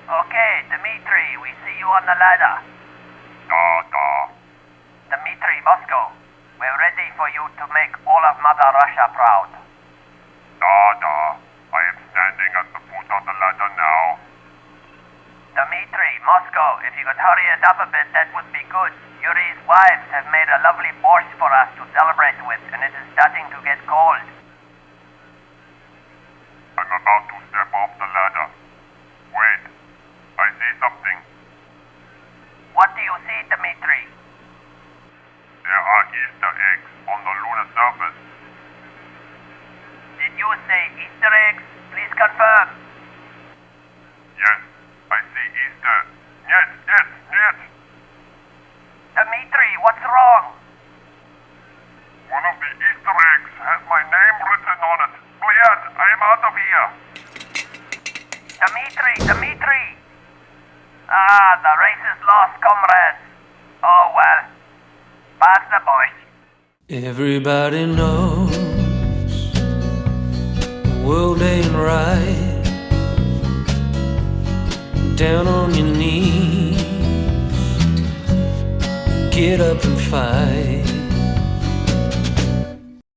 Okay, Dmitri, we see you on the ladder. Da. Dmitri, Moscow, we're ready for you to make all of Mother Russia proud. Da. I am standing at the foot of the ladder now. Dmitri, Moscow, if you could hurry it up a bit, that would be good. Yuri's wives have made a lovely borscht for us to celebrate with, and it is starting to get cold. I'm about to step off the ladder. Wait, I see something. What do you see, Dmitri? There are Easter eggs on the lunar surface. Did you say Easter eggs? Please confirm. Yes, I see Easter. Yes. Dmitri, what's wrong? One of the Easter eggs has my name written on it. Bliad, I am out of here. Dmitri! Ah, the race is lost, comrades. Oh well. Pass the boys. Everybody knows the world ain't right. Down on your knees, get up and fight.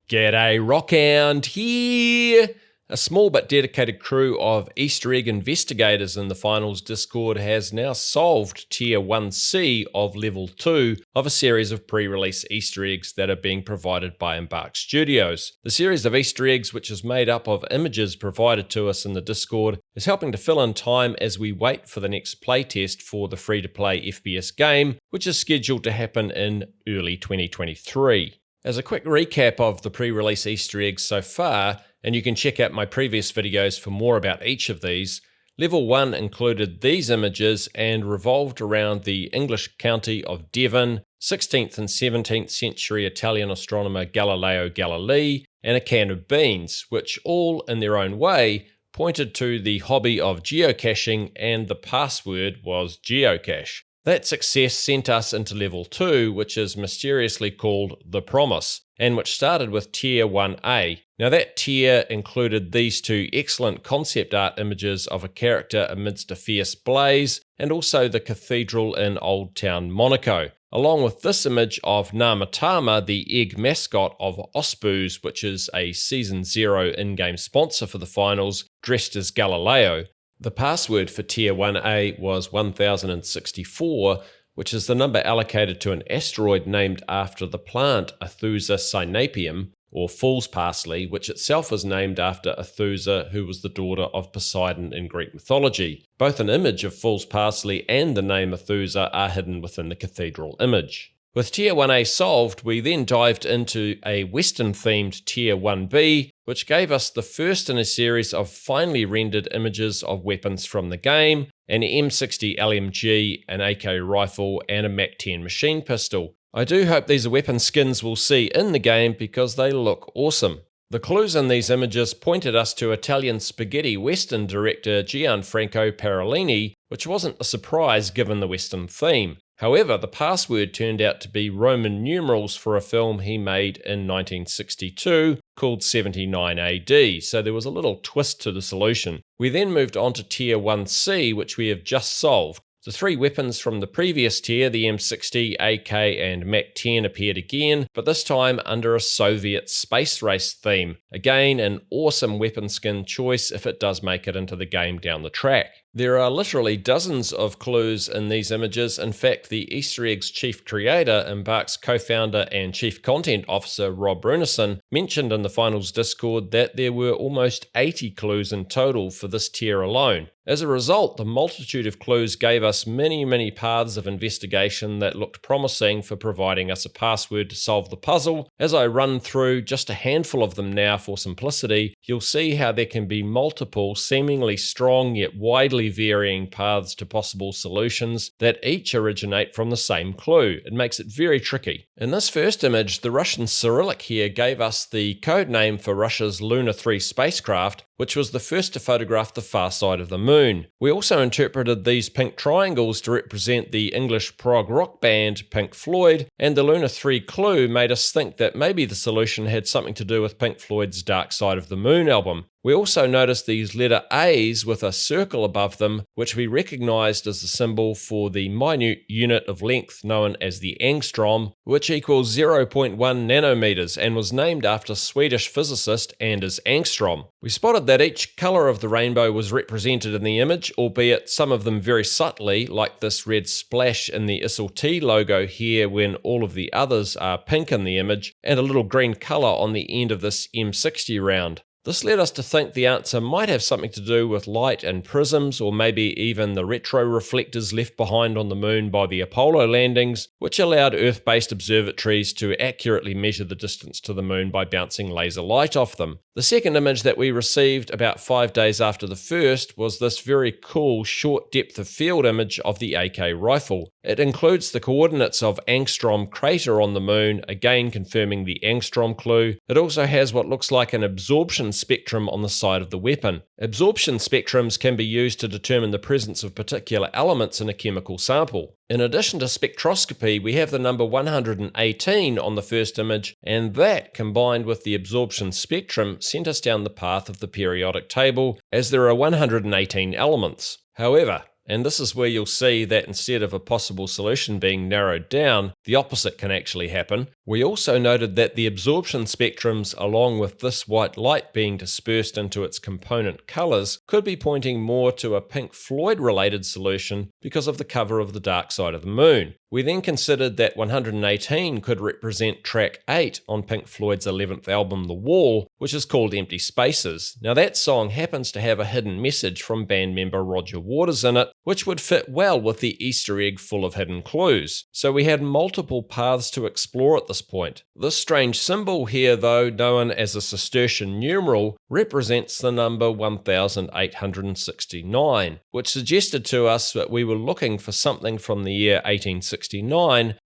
G'day, Rockhound here! A small but dedicated crew of Easter egg investigators in the finals Discord has now solved Tier 1C of Level 2 of a series of pre-release Easter eggs that are being provided by Embark Studios. The series of Easter eggs, which is made up of images provided to us in the Discord, is helping to fill in time as we wait for the next playtest for the free-to-play FPS game, which is scheduled to happen in early 2023. As a quick recap of the pre-release Easter eggs so far, and you can check out my previous videos for more about each of these, Level 1 included these images and revolved around the English county of Devon, 16th and 17th century Italian astronomer Galileo Galilei, and a can of beans, which all, in their own way, pointed to the hobby of geocaching, and the password was geocache. That success sent us into Level 2, which is mysteriously called The Promise, and which started with Tier 1A. Now that tier included these two excellent concept art images of a character amidst a fierce blaze, and also the cathedral in Old Town Monaco, along with this image of Namatama, the egg mascot of Osboos, which is a Season 0 in-game sponsor for the finals, dressed as Galileo. The password for Tier 1A was 1064, which is the number allocated to an asteroid named after the plant Aethusa cynapium, or fool's parsley, which itself is named after Aethusa, who was the daughter of Poseidon in Greek mythology. Both an image of fool's parsley and the name Aethusa are hidden within the cathedral image. With Tier 1A solved, we then dived into a Western-themed Tier 1B, which gave us the first in a series of finely rendered images of weapons from the game, an M60 LMG, an AK rifle, and a MAC-10 machine pistol. I do hope these are weapon skins we'll see in the game because they look awesome. The clues in these images pointed us to Italian spaghetti western director Gianfranco Parolini, which wasn't a surprise given the western theme. However, the password turned out to be Roman numerals for a film he made in 1962 called 79 AD, so there was a little twist to the solution. We then moved on to Tier 1C, which we have just solved. The three weapons from the previous tier, the M60, AK, and MAC-10 appeared again, but this time under a Soviet space race theme. Again, an awesome weapon skin choice if it does make it into the game down the track. There are literally dozens of clues in these images. In fact, the Easter Eggs chief creator, Embark's co-founder and chief content officer Rob Brunison, mentioned in the finals Discord that there were almost 80 clues in total for this tier alone. As a result, the multitude of clues gave us many paths of investigation that looked promising for providing us a password to solve the puzzle. As I run through just a handful of them now for simplicity, you'll see how there can be multiple, seemingly strong yet widely varying paths to possible solutions that each originate from the same clue. It makes it very tricky. In this first image, the Russian Cyrillic here gave us the code name for Russia's Luna 3 spacecraft, which was the first to photograph the far side of the moon. We also interpreted these pink triangles to represent the English prog rock band Pink Floyd, and the Lunar 3 clue made us think that maybe the solution had something to do with Pink Floyd's Dark Side of the Moon album. We also noticed these letter A's with a circle above them, which we recognized as the symbol for the minute unit of length known as the angstrom, which equals 0.1 nanometers and was named after Swedish physicist Anders Angstrom. We spotted that each color of the rainbow was represented in the image, albeit some of them very subtly, like this red splash in the ISIL-T logo here when all of the others are pink in the image, and a little green color on the end of this M60 round. This led us to think the answer might have something to do with light and prisms, or maybe even the retroreflectors left behind on the moon by the Apollo landings, which allowed Earth-based observatories to accurately measure the distance to the moon by bouncing laser light off them. The second image that we received about 5 days after the first was this very cool short depth of field image of the AK rifle. It includes the coordinates of Angstrom crater on the moon, again confirming the Angstrom clue. It also has what looks like an absorption spectrum on the side of the weapon. Absorption spectrums can be used to determine the presence of particular elements in a chemical sample. In addition to spectroscopy, we have the number 118 on the first image, and that, combined with the absorption spectrum, sent us down the path of the periodic table, as there are 118 elements. However, and this is where you'll see that instead of a possible solution being narrowed down, the opposite can actually happen. We also noted that the absorption spectrums, along with this white light being dispersed into its component colors, could be pointing more to a Pink Floyd-related solution because of the cover of the Dark Side of the Moon. We then considered that 118 could represent track 8 on Pink Floyd's 11th album, The Wall, which is called Empty Spaces. Now that song happens to have a hidden message from band member Roger Waters in it, which would fit well with the Easter egg full of hidden clues. So we had multiple paths to explore at this point. This strange symbol here, though, known as a Cistercian numeral, represents the number 1869, which suggested to us that we were looking for something from the year 1869,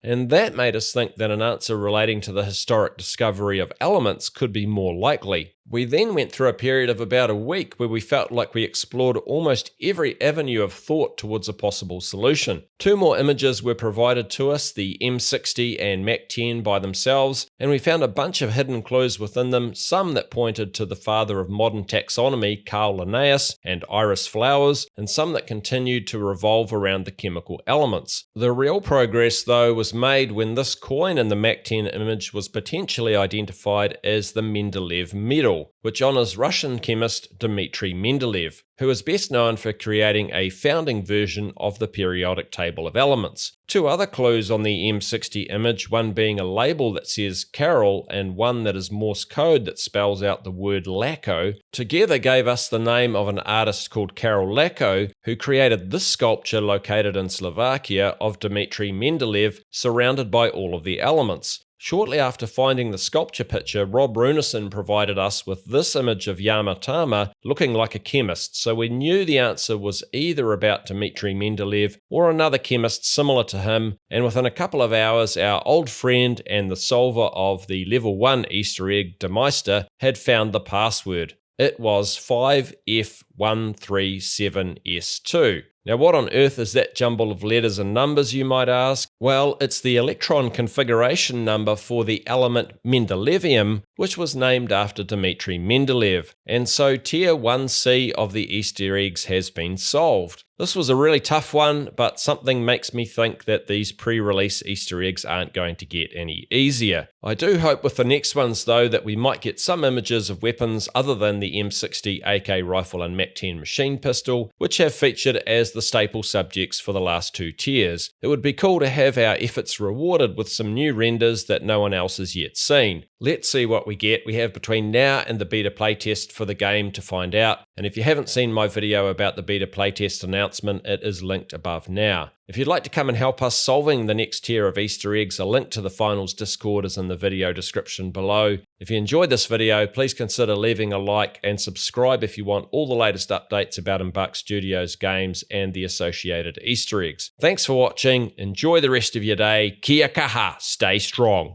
and that made us think that an answer relating to the historic discovery of elements could be more likely. We then went through a period of about a week where we felt like we explored almost every avenue of thought towards a possible solution. 2 more images were provided to us, the M60 and Mac 10 by themselves, and we found a bunch of hidden clues within them, some that pointed to the father of modern taxonomy, Carl Linnaeus, and iris flowers, and some that continued to revolve around the chemical elements. The real progress, though, was made when this coin in the Mac 10 image was potentially identified as the Mendeleev medal, which honors Russian chemist Dmitry Mendeleev, who is best known for creating a founding version of the periodic table of elements. 2 other clues on the M60 image, one being a label that says Carol and one that is Morse code that spells out the word Lacko, together gave us the name of an artist called Karol Lacko, who created this sculpture located in Slovakia of Dmitry Mendeleev surrounded by all of the elements. Shortly after finding the sculpture picture, Rob Runison provided us with this image of Yama Tama looking like a chemist, so we knew the answer was either about Dmitry Mendeleev or another chemist similar to him, and within a couple of hours our old friend and the solver of the level 1 Easter egg, Demeister, had found the password. It was 5F137S2. Now what on earth is that jumble of letters and numbers, you might ask? Well, it's the electron configuration number for the element Mendelevium, which was named after Dmitry Mendeleev. And so Tier 1C of the Easter eggs has been solved. This was a really tough one, but something makes me think that these pre-release Easter eggs aren't going to get any easier. I do hope with the next ones, though, that we might get some images of weapons other than the M60 AK rifle and Mac 10 machine pistol, which have featured as the staple subjects for the last 2 tiers. It would be cool to have our efforts rewarded with some new renders that no one else has yet seen. Let's see what we get. We have between now and the beta playtest for the game to find out, and if you haven't seen my video about the beta playtest announcement, it is linked above now. If you'd like to come and help us solving the next tier of Easter eggs, a link to the finals Discord is in the video description below. If you enjoyed this video, please consider leaving a like and subscribe if you want all the latest updates about Embark Studios games and the associated Easter eggs. Thanks for watching, enjoy the rest of your day, kia kaha, stay strong.